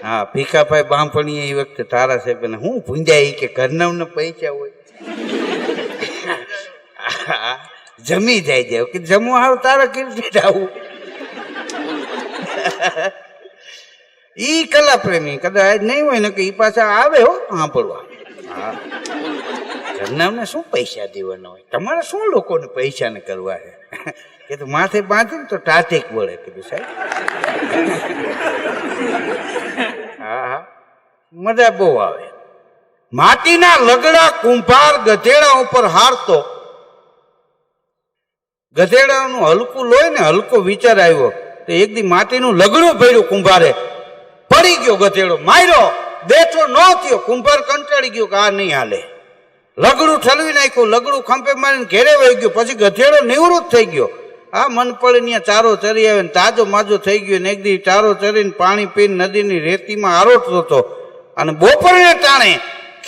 હા ભીખાભાઈ બાંભણીએ એ વખતે તારા સાહેબ ને હું ભૂંજાય કે ઘરનામને પૈસા હોય જમી જાય કે જમવા હાવ તારા કીર્તિ આવું ઈ કલા પ્રેમી કદાચ નહીં હોય ને કે ઈ પાછા આવે હો સાંભળવા. હા ઘરનામને શું પૈસા દેવાના હોય, તમારે શું લોકોને પૈસા ને કરવા છે કે તું માથે બાંધે ને તો ટાટેક વળે કીધું સાહેબ. હા હા મજા બહુ આવે. માટીના લગડા કુંભાર ગધેડા ઉપર હારતો. ગધેડાનું હલકું લોહી ને હલકો વિચાર આવ્યો તો એક દી માટીનું લગડું ભર્યું કુંભારે, પડી ગયો ગધેડો, માર્યો, બેઠો ન થયો. કુંભાર કંટાળી ગયો કે આ નહીં હાલે, લગડું ઠલવી નાખ્યું, લગડું ખંભે મારીને ઘેરે વહી ગયો. પછી ગધેડો નિવૃત્ત થઈ ગયો. આ મન પડે ત્યાં ચારો ચરી આવે ને તાજો માજો થઈ ગયો ને એક દી ચારો ચરીને પાણી પીને નદીની રેતીમાં આરોટતો હતો અને બપોરને ટાણે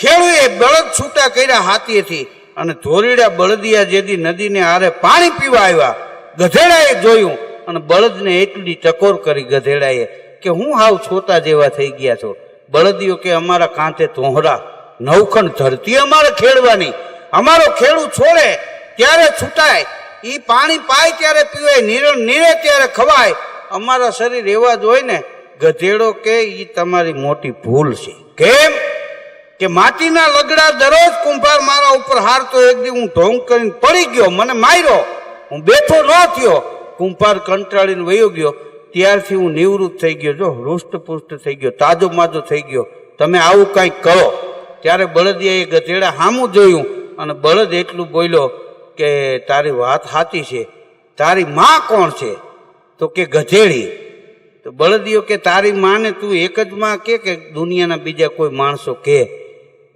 ખેડૂએ બળદ છૂટા કર્યા હાથીએથી અને ધોરીડા બળદિયા જેથી નદીને આરે પાણી પીવા આવ્યા. ગધેડાએ જોયું અને બળદને એટલી ટકોર કરી ગધેડાએ કે હું હાવ છોટા જેવા થઈ ગયા છો. બળદિયો કે અમારા કાંઠે તોહરા નવખંડ ધરતી અમારે ખેડવાની, અમારો ખેડૂત છોડે ત્યારે છૂટાય, ઈ પાણી પાય ત્યારે પીવાય, નીરે ત્યારે ખવાય, અમારા શરીર એવા જ હોય ને. ગધેડો કે ઈ તમારી મોટી ભૂલ છે. કેમ કે માટીના લગડા દરરોજ કુંભાર મારા ઉપર હારતો, એક દી હું ઢોંગ કરીને પડી ગયો, મને માર્યો, હું બેઠો ન થયો, કુંભાર કંટાળીને વયો ગયો, ત્યારથી હું નિવૃત્ત થઈ ગયો, જો હૃષ્ટપુષ્ટ થઈ ગયો, તાજો માજો થઈ ગયો, તમે આવું કંઈક કરો. ત્યારે બળદિયાએ ગધેડા સામું જોયું અને બળદ એટલું બોલ્યો કે તારી વાત સાચી છે, તારી માં કોણ છે? તો કે ગધેડી. તો બળદિયો કે તારી માને તું એક જ માં કે દુનિયાના બીજા કોઈ માણસો કે?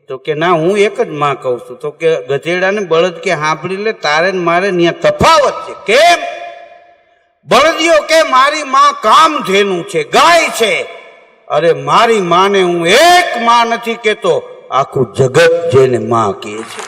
તો કે ના હું એક જ માં કહું છું. તો કે ગધેડાને બળદ કે સાંભળી લે, તારે ને મારે ત્યાં તફાવત છે. કેમ? બળદિયો કે મારી માં કામધેનુ છે, ગાય છે. અરે મારી માને હું એક માં નથી કેતો, આખું જગત જેને માં કહે છે.